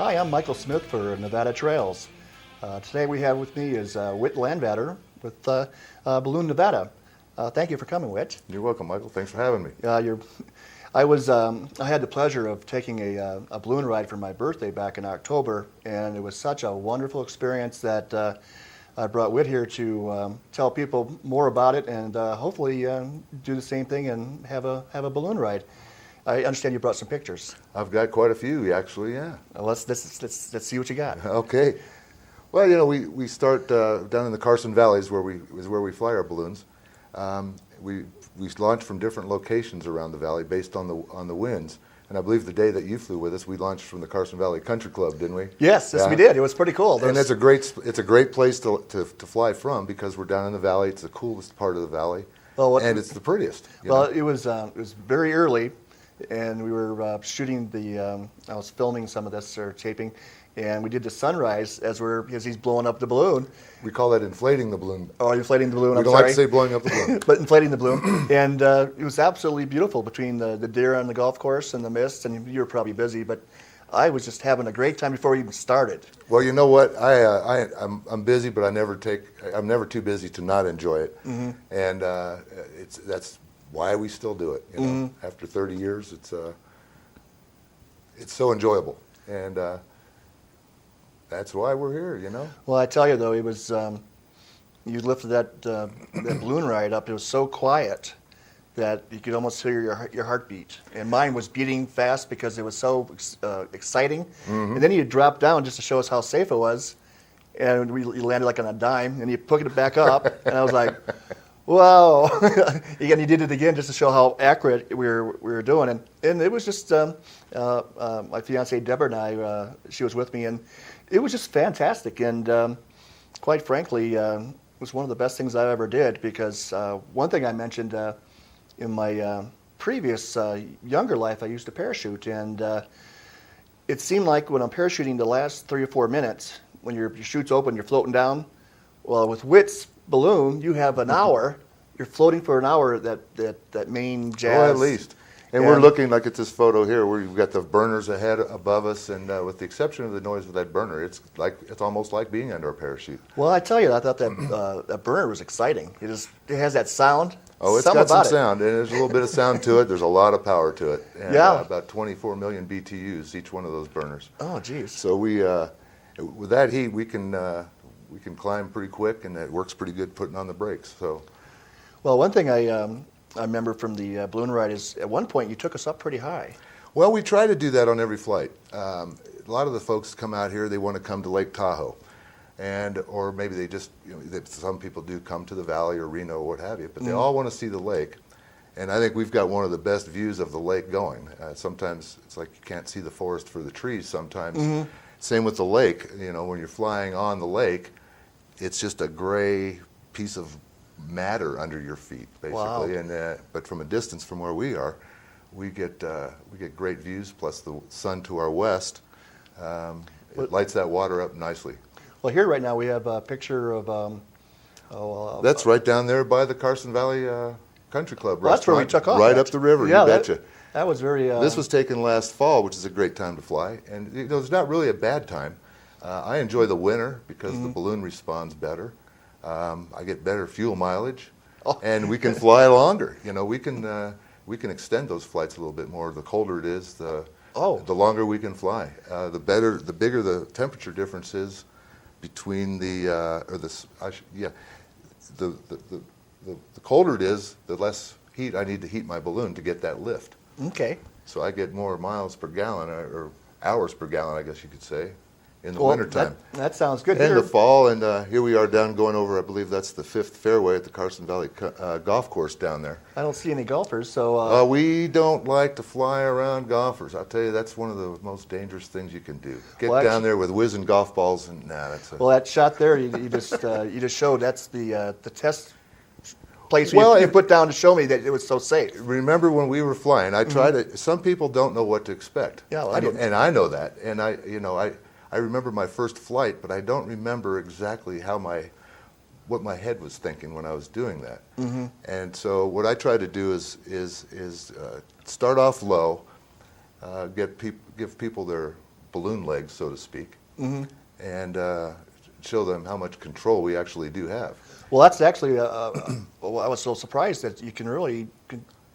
Hi, I'm Michael Smith for Nevada Trails. Today we have with me is Whit Landvater with Balloon Nevada. Thank you for coming, Whit. You're welcome, Michael. Thanks for having me. I had the pleasure of taking a balloon ride for my birthday back in October, and it was such a wonderful experience that I brought Whit here to tell people more about it and hopefully do the same thing and have a balloon ride. I understand you brought some pictures. I've got quite a few, actually. Yeah. Let's see what you got. Okay. Well, you know, we start down in the Carson Valley is where we fly our balloons. We launch from different locations around the valley based on the winds. And I believe the day that you flew with us, we launched from the Carson Valley Country Club, didn't we? Yes, we did. It was pretty cool. And it's a great place to fly from because we're down in the valley. It's the coolest part of the valley, and it's the prettiest. It was very early, and we were shooting I was filming some of this or taping, and we did the sunrise as he's blowing up the balloon. We call that inflating the balloon. Oh, inflating the balloon. We don't like to say blowing up the balloon. But inflating the balloon. And it was absolutely beautiful between the deer on the golf course and the mist, and you were probably busy, but I was just having a great time before we even started. Well, you know what? I'm busy, but I'm never too busy to not enjoy it. Mm-hmm. And that's why we still do it. You know, mm-hmm. After 30 years, it's so enjoyable, and that's why we're here. You know. Well, I tell you though, it was you lifted that balloon ride up. It was so quiet that you could almost hear your heartbeat, and mine was beating fast because it was so exciting. Mm-hmm. And then you dropped down just to show us how safe it was, and you landed like on a dime, and you picked it back up, and I was like, "Wow!" Again, you did it again just to show how accurate we were doing, and it was just my fiancée Deborah and I. She was with me, and it was just fantastic. And quite frankly, it was one of the best things I ever did because one thing I mentioned in my previous younger life, I used to parachute, and it seemed like when I'm parachuting the last 3 or 4 minutes, when your chute's open, you're floating down. Well, with Whit's balloon, you have an hour. You're floating for an hour. That main jazz. Oh, at least. And we're looking like at this photo here, where you've got the burners ahead above us, and with the exception of the noise of that burner, it's almost like being under a parachute. Well, I tell you, I thought that burner was exciting. It has that sound. Oh, it's got some sound, and there's a little bit of sound to it. There's a lot of power to it. And, yeah. About 24 million BTUs each one of those burners. Oh, geez. So with that heat, we can climb pretty quick, and it works pretty good putting on the brakes. So. Well, one thing I remember from the balloon ride is at one point you took us up pretty high. Well, we try to do that on every flight. A lot of the folks come out here, they want to come to Lake Tahoe. Or maybe they just, some people do come to the valley or Reno or what have you, but they all want to see the lake. And I think we've got one of the best views of the lake going. Sometimes it's like you can't see the forest for the trees sometimes. Mm-hmm. Same with the lake. When you're flying on the lake, it's just a gray piece of matter under your feet, basically. Wow. And but from a distance from where we are, we get great views. Plus the sun to our west, it lights that water up nicely. Well, here right now we have a picture of. That's right down there by the Carson Valley Country Club. Well, that's where we took off. Right up the river. Yeah, you betcha. That was very. This was taken last fall, which is a great time to fly, and it's not really a bad time. I enjoy the winter because the balloon responds better. I get better fuel mileage, and we can fly longer. We can extend those flights a little bit more. The colder it is, the longer we can fly. The bigger the temperature difference is between the colder it is, the less heat I need to heat my balloon to get that lift. Okay. So I get more miles per gallon or hours per gallon, I guess you could say. In the wintertime. That sounds good. In the fall, and here we are going over, I believe that's the 5th fairway at the Carson Valley golf course down there. I don't see any golfers, so... we don't like to fly around golfers. I'll tell you, that's one of the most dangerous things you can do. Get down there with whizzing golf balls, and that's Well, that shot there, you just showed, that's the test place you put down to show me that it was so safe. Remember when we were flying, I tried to... Some people don't know what to expect. Yeah, well, I didn't. And I know that, and I remember my first flight, but I don't remember exactly what my head was thinking when I was doing that. Mm-hmm. And so what I try to do is start off low, give people their balloon legs, so to speak, and show them how much control we actually do have. Well, that's actually, well, I was so surprised that you can really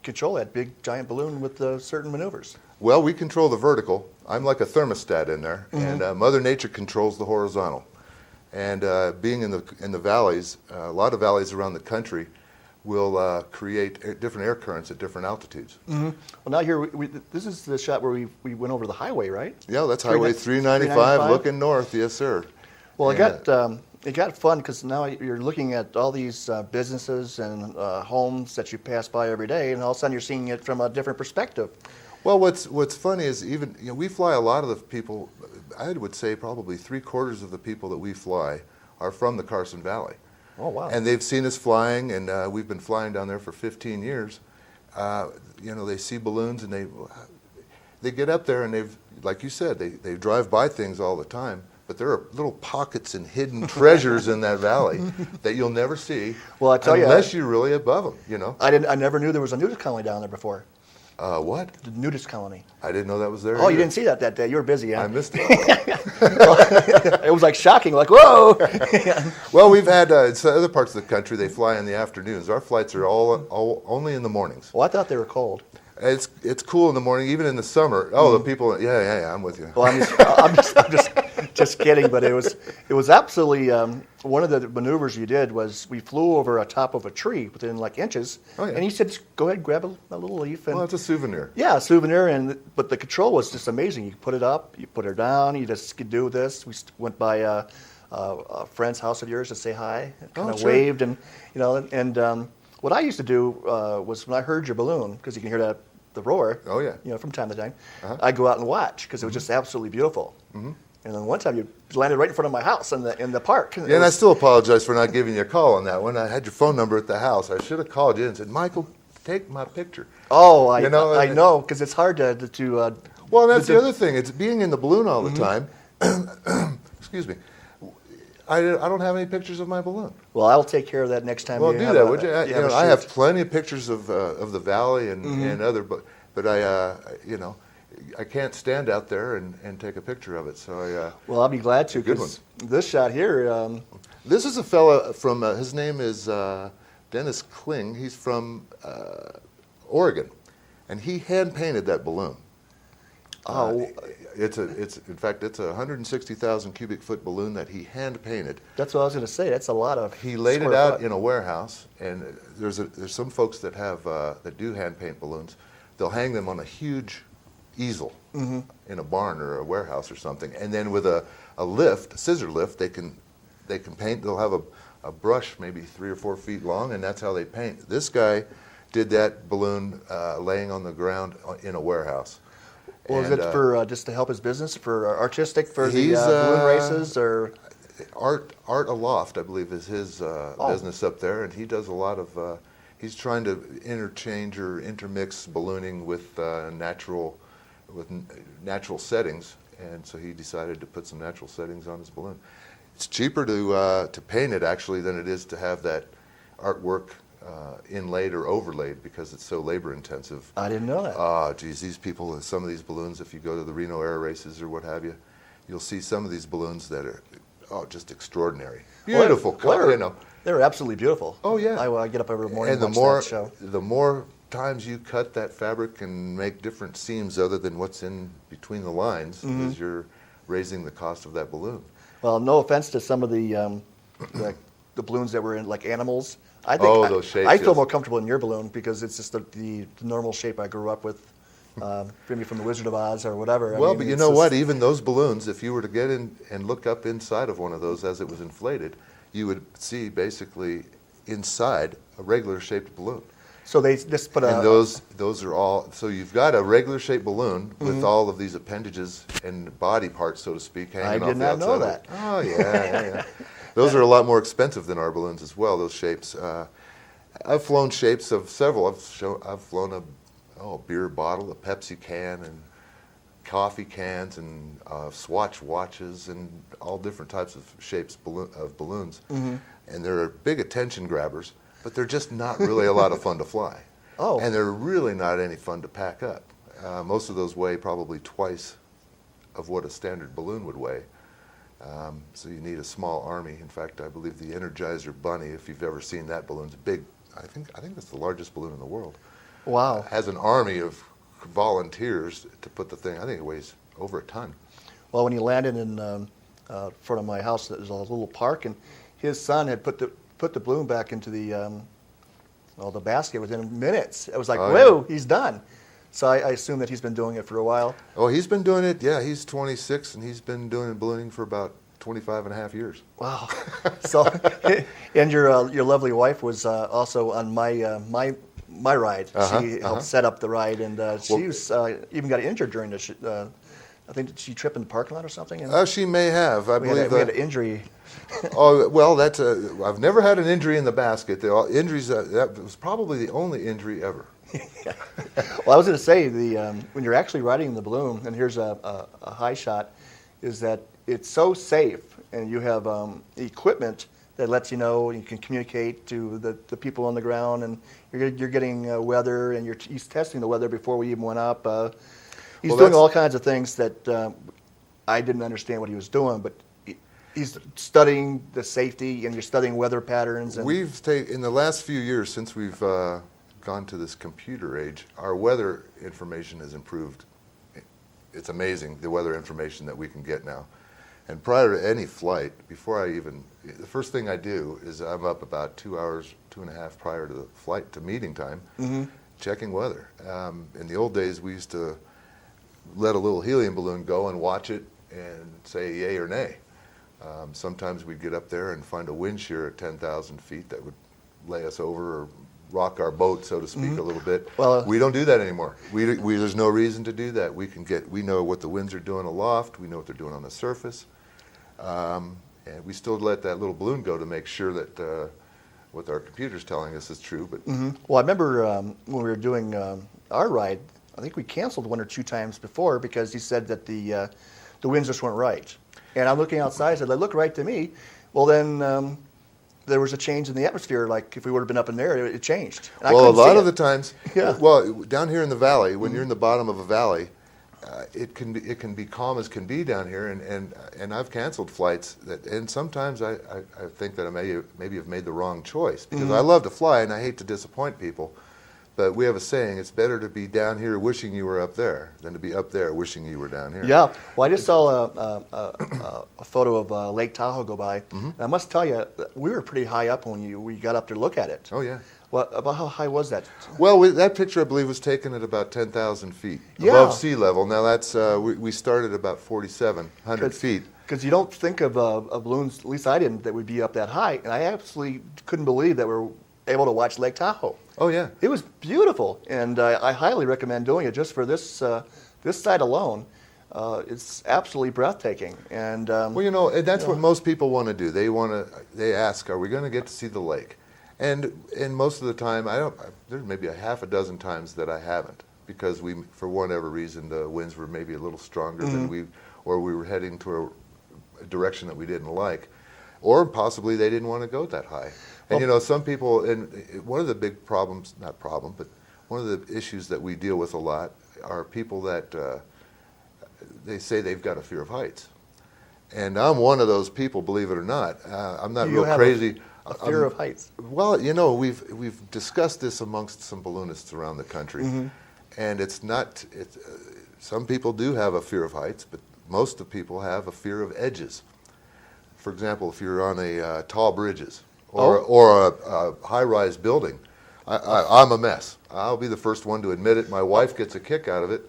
control that big giant balloon with certain maneuvers. Well, we control the vertical. I'm like a thermostat in there, and Mother Nature controls the horizontal. And being in the valleys, a lot of valleys around the country will create different air currents at different altitudes. Well, now here, this is the shot where we went over the highway, right? Yeah, that's Highway 395 looking north, yes, sir. Well, it got fun because now you're looking at all these businesses and homes that you pass by every day, and all of a sudden you're seeing it from a different perspective. Well, what's funny is even we fly a lot of the people. I would say probably 3/4 of the people that we fly are from the Carson Valley. Oh wow! And they've seen us flying, and we've been flying down there for 15 years. They see balloons, and they get up there, and like you said, they drive by things all the time. But there are little pockets and hidden treasures in that valley that you'll never see. Well, I tell you, unless you're really above them. I never knew there was a nudist colony down there before. What? The nudist colony. I didn't know that was there. Oh, either. You didn't see that day. You were busy, huh? I missed it. It was like shocking, like, whoa! Well, we've had other parts of the country, they fly in the afternoons. Our flights are all only in the mornings. Well, I thought they were cold. It's cool in the morning, even in the summer. Oh, the people, yeah, I'm with you. Well, I'm just kidding, but it was absolutely one of the maneuvers you did was we flew over a top of a tree within like inches, and he said, just go ahead and grab a little leaf. And, well, it's a souvenir. Yeah, a souvenir, but the control was just amazing. You put it up, you put her down, you just could do this. We went by a friend's house of yours to say hi, kind of waved, and what I used to do was when I heard your balloon, because you can hear the roar. Oh yeah. From time to time, I'd go out and watch because it was just absolutely beautiful. And then one time you landed right in front of my house in the park. Yeah, and I still apologize for not giving you a call on that one. I had your phone number at the house. I should have called you and said, Michael, take my picture. Oh, I know, because it's hard to well, that's the other thing. It's being in the balloon all the time. Excuse me. I don't have any pictures of my balloon. Well, I'll take care of that next time. Well, do that, would you? I have plenty of pictures of the valley and other, but I can't stand out there and take a picture of it. So well, I'll be glad to. Good one. This shot here. This is a fella from. His name is Dennis Kling. He's from Oregon, and he hand painted that balloon. It's in fact it's a 160,000 cubic foot balloon that he hand painted. That's what I was going to say. That's a lot of. He laid it out in a warehouse, and there's some folks that have that do hand paint balloons. They'll hang them on a huge easel in a barn or a warehouse or something, and then with a lift, a scissor lift, they can paint. They'll have a brush maybe 3 or 4 feet long, and that's how they paint. This guy did that balloon laying on the ground in a warehouse. Well, is it for just to help his business, for artistic, for the balloon races, or Art Aloft, I believe, is his business up there, and he does a lot of. He's trying to interchange or intermix ballooning with natural settings, and so he decided to put some natural settings on his balloon. It's cheaper to paint it actually than it is to have that artwork inlaid or overlaid because it's so labor intensive. I didn't know that. Geez, these people, some of these balloons, if you go to the Reno air races or what have you, you'll see some of these balloons that are just extraordinary. Beautiful color, They're absolutely beautiful. Oh yeah. I get up every morning and and watch that show. The more times you cut that fabric and make different seams other than what's in between the lines, is you're raising the cost of that balloon. Well, no offense to some of the balloons that were in like animals. I think those shapes. I feel more comfortable in your balloon because it's just the normal shape I grew up with, maybe from the Wizard of Oz or whatever. Well, but you know what? Even those balloons, if you were to get in and look up inside of one of those as it was inflated, you would see basically inside a regular shaped balloon. So they just put and those are all. So you've got a regular shaped balloon with all of these appendages and body parts, so to speak, hanging off the outside. I did not know that. Oh yeah. Those are a lot more expensive than our balloons as well. Those shapes. I've flown shapes of several. I've flown a beer bottle, a Pepsi can, and coffee cans, and Swatch watches, and all different types of shapes of balloons. And they're big attention grabbers, but they're just not really a lot of fun to fly. And they're really not any fun to pack up. Most of those weigh probably twice of what a standard balloon would weigh. So you need a small army. In fact, I believe the Energizer Bunny, if you've ever seen that balloon, it's big. I think that's the largest balloon in the world. Wow. Has an army of volunteers to put the thing. I think it weighs over a ton. Well, when he landed in front of my house, there's a little park, and his son had put the balloon back into the basket within minutes. It was like, whoa, he's done. So I assume that he's been doing it for a while. Oh, he's been doing it. Yeah, he's 26, and he's been doing ballooning for about 25 and a half years. Wow. So, and your lovely wife was also on my ride. She helped set up the ride, and she was even got injured during the. I think, did she trip in the parking lot or something? She may have. I believe we had an injury. Oh well, I've never had an injury in the basket. Injuries that was probably the only injury ever. Well, I was going to say when you're actually riding the balloon, and here's a high shot, is that it's so safe, and you have equipment that lets you know, you can communicate to the people on the ground, and you're getting weather, and he's testing the weather before we even went up. He's doing all kinds of things that I didn't understand what he was doing, but he's studying the safety, and you're studying weather patterns. And in the last few years, since we've gone to this computer age, our weather information has improved. It's amazing, the weather information that we can get now. And prior to any flight, the first thing I do is I'm up about 2 hours, 2.5 prior to the flight, to meeting time, checking weather. In the old days, we used to let a little helium balloon go and watch it and say yay or nay. Sometimes we'd get up there and find a wind shear at 10,000 feet that would lay us over or rock our boat, so to speak, a little bit. Well, we don't do that anymore. There's no reason to do that. We know what the winds are doing aloft. We know what they're doing on the surface. And we still let that little balloon go to make sure that what our computer's telling us is true. But Well, I remember when we were doing our ride, I think we canceled 1 or 2 times before because he said that the winds just weren't right. And I'm looking outside, I said, they look right to me. Well, then there was a change in the atmosphere. Like if we would have been up in there, it changed. And well, a lot of the times, yeah. Well, down here in the valley, when you're in the bottom of a valley, it can be calm as can be down here, and I've canceled flights and sometimes I think that I maybe have made the wrong choice because I love to fly and I hate to disappoint people. But we have a saying, it's better to be down here wishing you were up there than to be up there wishing you were down here. Yeah. Well, I just saw a photo of Lake Tahoe go by. And I must tell you, we were pretty high up when we got up to look at it. Oh, yeah. Well, about how high was that? Well, that picture, I believe, was taken at about 10,000 feet above sea level. Now, that's we started about 4,700 feet. Because you don't think of balloons, at least I didn't, that would be up that high. And I absolutely couldn't believe that we were able to watch Lake Tahoe. Oh, yeah. It was beautiful, and I highly recommend doing it just for this site alone. It's absolutely breathtaking. And well, that's what most people want to do. They ask, "Are we going to get to see the lake?" And most of the time, there's maybe a half a dozen times that I haven't because for whatever reason, the winds were maybe a little stronger than or we were heading to a direction that we didn't like, or possibly they didn't want to go that high. And some people, and one of the big problems, not problem, but one of the issues that we deal with a lot are people that they say they've got a fear of heights. And I'm one of those people, believe it or not. I'm not real crazy. A fear of heights? Well, we've discussed this amongst some balloonists around the country. And it's not, some people do have a fear of heights, but most of people have a fear of edges. For example, if you're on a tall bridges, or a high-rise building, I'm a mess. I'll be the first one to admit it. My wife gets a kick out of it.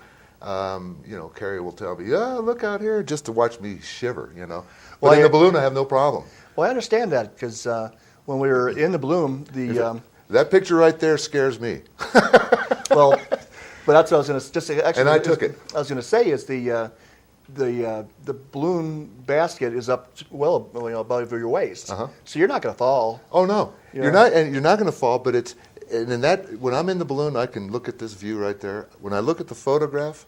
Carrie will tell me, "Yeah, look out here," just to watch me shiver. But well, in the balloon, I have no problem. Well, I understand that because when we were in the balloon, that picture right there scares me. Well, but that's what I was going to just say. Actually, and I took it. I was going to say is the balloon basket is up well above your waist, so you're not going to fall. Oh no, you're not, and you're not going to fall. But when I'm in the balloon, I can look at this view right there. When I look at the photograph,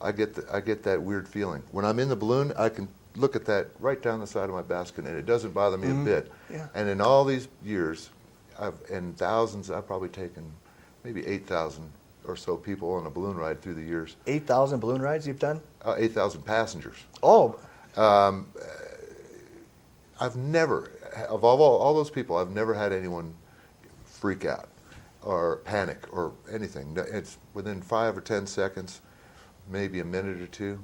I get that weird feeling. When I'm in the balloon, I can look at that right down the side of my basket, and it doesn't bother me a bit. Yeah. And in all these years, I've probably taken maybe 8,000 or so people on a balloon ride through the years. 8,000 balloon rides you've done? 8,000 passengers. Oh, I've never, of all those people, I've never had anyone freak out or panic or anything. It's within 5 or 10 seconds, maybe a minute or two,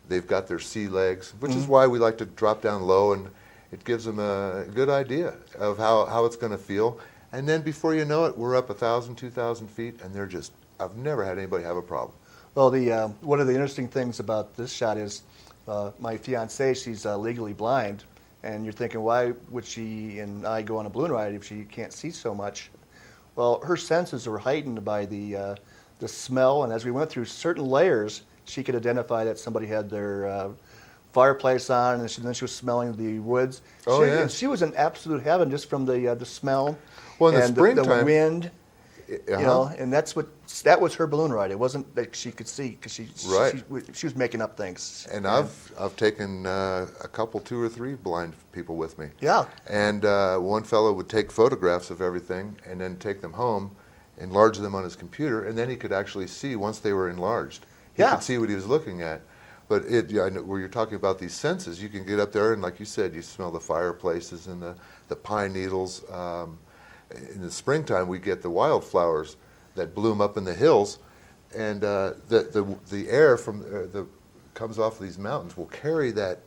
they've got their sea legs, which is why we like to drop down low, and it gives them a good idea of how it's going to feel. And then before you know it, we're up 1,000, 2,000 feet, and they're just, I've never had anybody have a problem. well, one of the interesting things about this shot is my fiancée, she's legally blind, and you're thinking, why would she and I go on a balloon ride if she can't see so much? Well, her senses were heightened by the smell, and as we went through certain layers, she could identify that somebody had their fireplace on, and then she was smelling the woods. Oh, yeah. And she was in absolute heaven just from the smell, Well, in the and springtime, the wind. You know, and that was her balloon ride. It wasn't that she could see, because she was making up things. And I've taken a couple, 2 or 3 blind people with me. Yeah. And one fellow would take photographs of everything and then take them home, enlarge them on his computer, and then he could actually see once they were enlarged. He could see what he was looking at. But where you're talking about these senses, you can get up there and, like you said, you smell the fireplaces and the pine needles. In the springtime, we get the wildflowers that bloom up in the hills, and the air from comes off of these mountains will carry that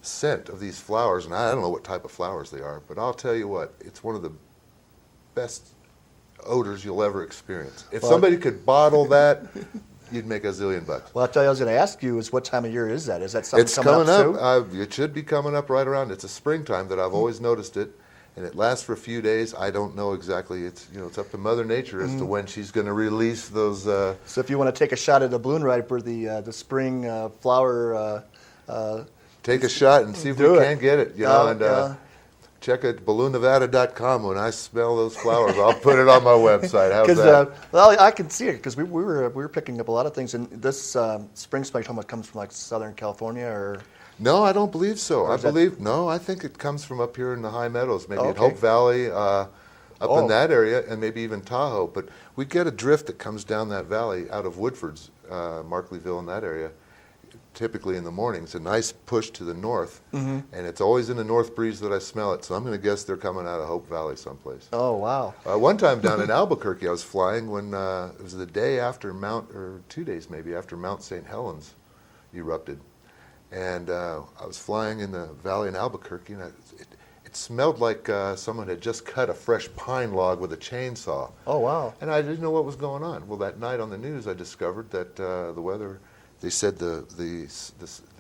scent of these flowers. And I don't know what type of flowers they are, but I'll tell you what, it's one of the best odors you'll ever experience. If somebody could bottle that, you'd make $1 zillion. Well, I'll tell you, I was going to ask you, is what time of year is that? Is that something it's coming up soon? It should be coming up right around. It's a springtime that I've always noticed it. And it lasts for a few days. I don't know exactly. It's up to Mother Nature as to when she's going to release those. So if you want to take a shot at a balloon ride for the spring flower, take a shot and see if we can get it. Check at balloonnevada.com. When I smell those flowers, I'll put it on my website. How's that? Well, I can see it because we were picking up a lot of things. And this spring smell you're talking about comes from like Southern California, or? No, I don't believe so. I think it comes from up here in the high meadows, maybe in Hope Valley, up in that area, and maybe even Tahoe. But we get a drift that comes down that valley out of Woodford's, Markleyville, in that area, typically in the mornings. A nice push to the north, and it's always in the north breeze that I smell it. So I'm going to guess they're coming out of Hope Valley someplace. Oh, wow. One time down in Albuquerque, I was flying when it was the day after 2 days maybe after Mount St. Helens erupted. And I was flying in the valley in Albuquerque, and it smelled like someone had just cut a fresh pine log with a chainsaw. Oh, wow. And I didn't know what was going on. Well, that night on the news, I discovered that the weather, they said the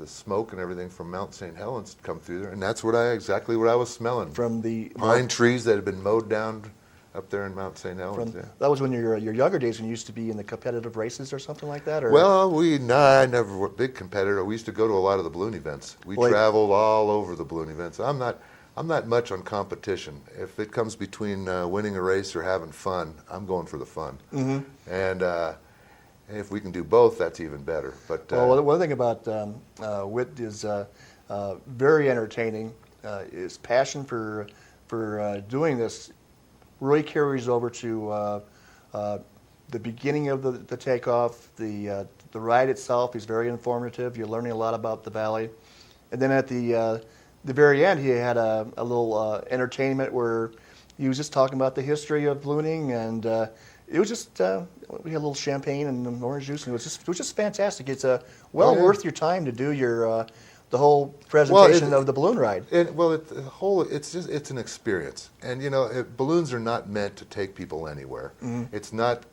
smoke and everything from Mount St. Helens had come through there, and that's exactly what I was smelling. From the pine trees that had been mowed down up there in Mount St. Helens. That was when your younger days, when you used to be in the competitive races or something like that? Or? Well, I never were a big competitor. We used to go to a lot of the balloon events. We traveled all over the balloon events. I'm not much on competition. If it comes between winning a race or having fun, I'm going for the fun. And if we can do both, that's even better. But one thing about Whit is very entertaining. His passion for doing this really carries over to the beginning of the takeoff. The ride itself is very informative. You're learning a lot about the valley. And then at the very end, he had a little entertainment where he was just talking about the history of ballooning, and it was just we had a little champagne and orange juice, and it was just fantastic. It's worth your time to do your the whole presentation of the balloon ride. It's an experience, and balloons are not meant to take people anywhere. It's not.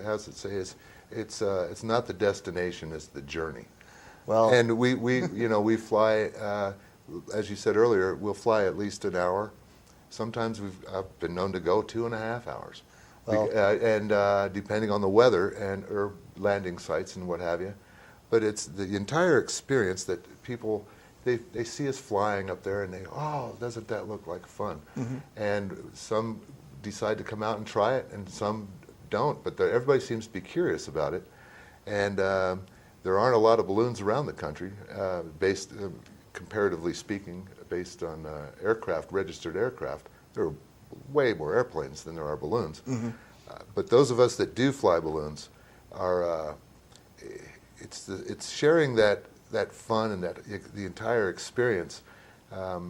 How's it say? It's not the destination; it's the journey. Well, and we fly. As you said earlier, we'll fly at least an hour. Sometimes I've been known to go 2.5 hours, and depending on the weather or landing sites and what have you. But it's the entire experience that people, they see us flying up there and they go, oh, doesn't that look like fun? And some decide to come out and try it, and some don't. But everybody seems to be curious about it. And there aren't a lot of balloons around the country, comparatively speaking, based on registered aircraft. There are way more airplanes than there are balloons. But those of us that do fly balloons, are it's sharing that fun and that the entire experience.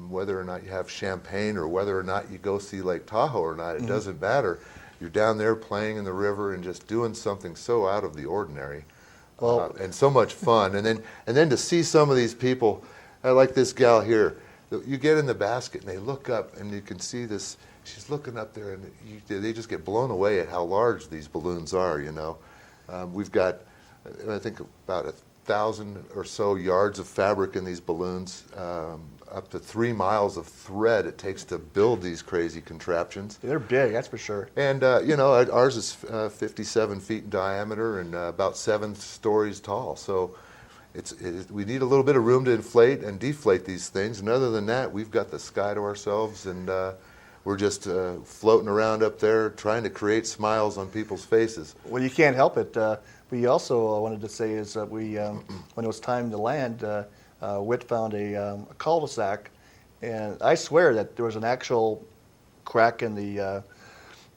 Whether or not you have champagne or whether or not you go see Lake Tahoe or not, it doesn't matter. You're down there playing in the river and just doing something so out of the ordinary, and so much fun. And then to see some of these people, like this gal here, you get in the basket and they look up and you can see this. She's looking up there and they just get blown away at how large these balloons are. We've got, I think, about 1,000 or so yards of fabric in these balloons. Up to 3 miles of thread it takes to build these crazy contraptions. They're big, that's for sure. And ours is 57 feet in diameter and about 7 stories tall. So we need a little bit of room to inflate and deflate these things. And other than that, we've got the sky to ourselves, and we're just floating around up there trying to create smiles on people's faces. Well, you can't help it. We also wanted to say is that when it was time to land, Whit found a cul-de-sac, and I swear that there was an actual crack in the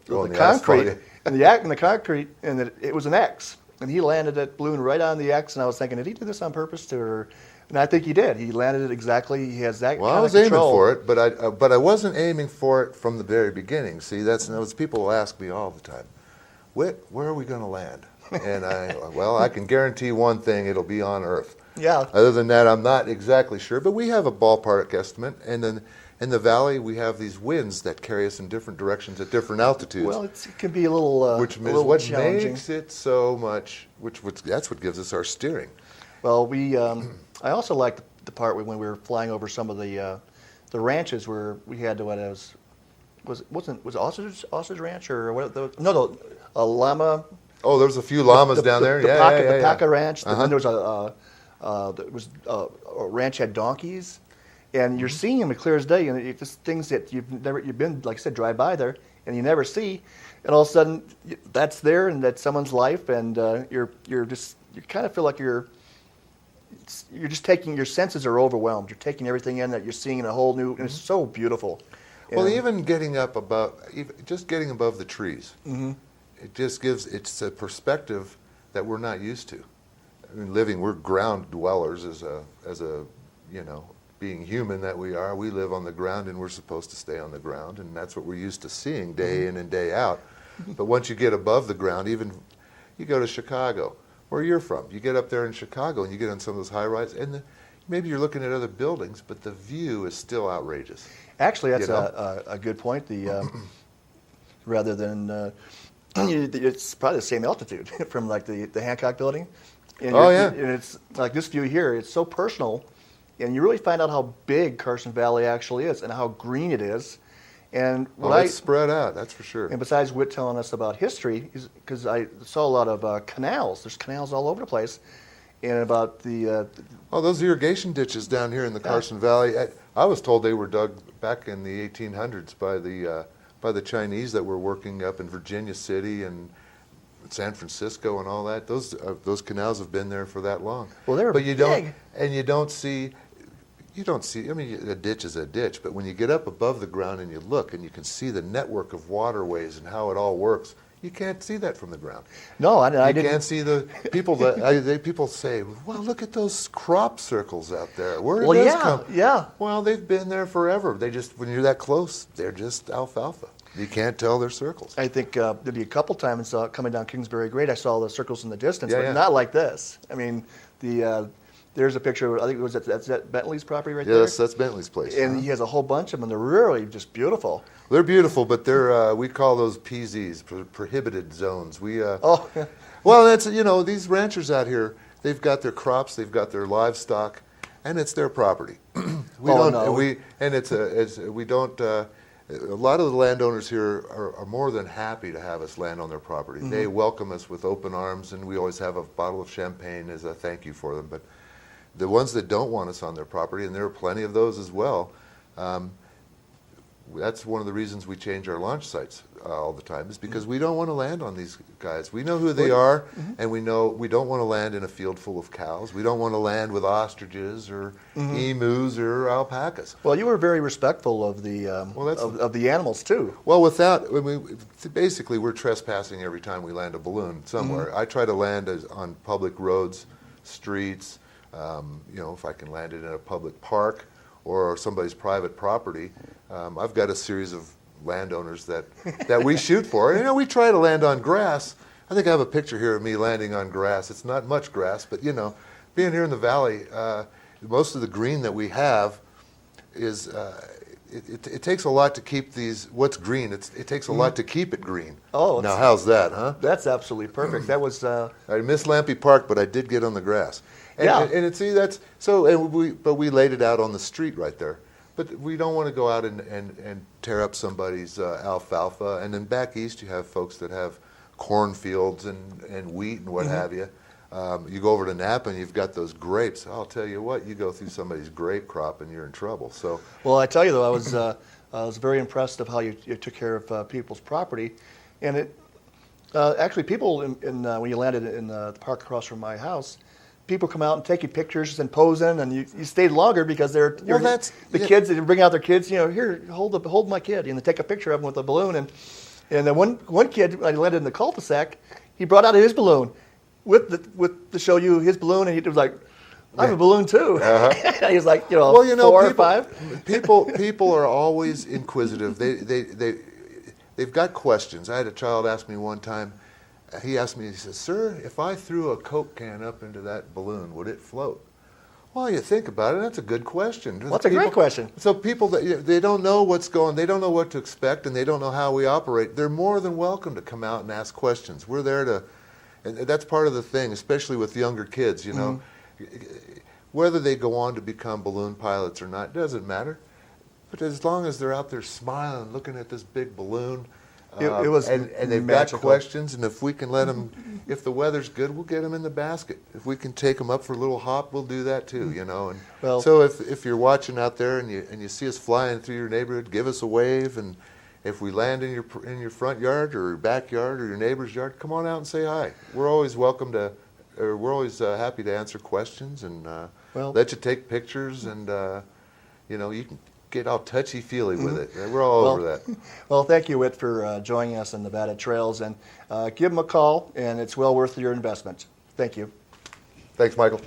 concrete, in the concrete, and that it was an X. And he landed that balloon right on the X, and I was thinking, did he do this on purpose? And I think he did. He landed it exactly. He has that. Well, kind I was of control. aiming for it, but I wasn't aiming for it from the very beginning. See, those people will ask me all the time, Whit, where are we going to land? And I can guarantee one thing: it'll be on Earth. Yeah. Other than that, I'm not exactly sure, but we have a ballpark estimate. And then in the valley, we have these winds that carry us in different directions at different altitudes. Well, it can be a little which is what challenging. Makes it so much. That's what gives us our steering. Well, I also liked the part when we were flying over some of the ranches where we had to was it Osage Ranch or what? No, a llama. Oh, there's a few llamas down there. The Paca Ranch. Then there was a ranch had donkeys, and you're seeing them as clear as day, and it's just things that you've been, like I said, drive by there and you never see, and all of a sudden that's there and that's someone's life, and you kind of feel like you're just taking, your senses are overwhelmed. You're taking everything in that you're seeing in a whole new, and it's so beautiful. Well, even getting up above the trees, it just it's a perspective that we're not used to. I mean, we're ground dwellers as a being human that we are. We live on the ground and we're supposed to stay on the ground, and that's what we're used to seeing day in and day out. But once you get above the ground, even you go to Chicago, where you're from, you get up there in Chicago and you get on some of those high rises, and maybe you're looking at other buildings, but the view is still outrageous. Actually, that's a good point. Rather than it's probably the same altitude from like the Hancock Building. And and it's like this view here. It's so personal, and you really find out how big Carson Valley actually is and how green it is. And it's spread out, that's for sure. And besides Whit telling us about history, because I saw a lot of canals. There's canals all over the place, and about the those irrigation ditches down here in the Carson Valley. I was told they were dug back in the 1800s by the Chinese that were working up in Virginia City and San Francisco and all that. Those canals have been there for that long. Well, they're big. You don't see. I mean, a ditch is a ditch, but when you get up above the ground and you look and you can see the network of waterways and how it all works, you can't see that from the ground. No, I didn't. You can't see the people people say, well, look at those crop circles out there. Where did those come? Yeah. Well, they've been there forever. When you're that close, they're just alfalfa. You can't tell they're circles. I think there'd be a couple times coming down Kingsbury Grade, I saw the circles in the distance, but Yeah. not like this. I mean, there's a picture. I think that's at Bentley's property right there. Yes, that's Bentley's place. And he has a whole bunch of them. And they're really just beautiful. They're beautiful, but they're we call those PZs, prohibited zones. Well, that's these ranchers out here. They've got their crops, they've got their livestock, and it's their property. A lot of the landowners here are more than happy to have us land on their property. Mm-hmm. They welcome us with open arms, and we always have a bottle of champagne as a thank you for them. But the ones that don't want us on their property, and there are plenty of those as well, That's one of the reasons we change our launch sites all the time, is because we don't want to land on these guys. We know who they are, and we know we don't want to land in a field full of cows. We don't want to land with ostriches or emus or alpacas. Well, you were very respectful of the of the animals too. Well, basically we're trespassing every time we land a balloon somewhere. I try to land on public roads, streets. If I can land it in a public park or somebody's private property. I've got a series of landowners that we shoot for. We try to land on grass. I think I have a picture here of me landing on grass. It's not much grass, but being here in the valley, most of the green that we have is it takes a lot to keep what's green. It takes a lot to keep it green. Oh, now how's that, huh? That's absolutely perfect. That was. I missed Lampe Park, but I did get on the grass. But we laid it out on the street right there. But we don't want to go out and tear up somebody's alfalfa. And then back east, you have folks that have cornfields and wheat and what have you. You go over to Napa and you've got those grapes. I'll tell you what, you go through somebody's grape crop and you're in trouble. So, well, I tell you though, I was very impressed of how you took care of people's property, and it actually people when you landed in the park across from my house. People come out and take you pictures and posing, and you stayed longer because kids. They bring out their kids. Here, hold my kid, and they take a picture of him with a balloon. And then one kid, when he landed in the cul-de-sac, he brought out his balloon to show you his balloon, and he was like, "I have a balloon too." He was like, 4 or 5. People are always inquisitive. They've got questions. I had a child ask me one time. He asked me, he says, "Sir, if I threw a Coke can up into that balloon, would it float?" Well, you think about it, that's a good question. Well, that's a great question. So people, they don't know what's going, they don't know what to expect, and they don't know how we operate. They're more than welcome to come out and ask questions. We're there to, and that's part of the thing, especially with younger kids, Whether they go on to become balloon pilots or not, doesn't matter. But as long as they're out there smiling, looking at this big balloon, it was and they've magical. got questions, and if we can let them, if the weather's good, we'll get them in the basket. If we can take them up for a little hop, we'll do that too, And well, so if you're watching out there and you see us flying through your neighborhood, give us a wave. And if we land in your front yard or your backyard or your neighbor's yard, come on out and say hi. We're always welcome to, or we're always happy to answer questions and let you take pictures, and you can get all touchy-feely with it. We're all over that. Well, thank you, Whit, for joining us on Nevada Trails, and give them a call, and it's well worth your investment. Thank you. Thanks, Michael.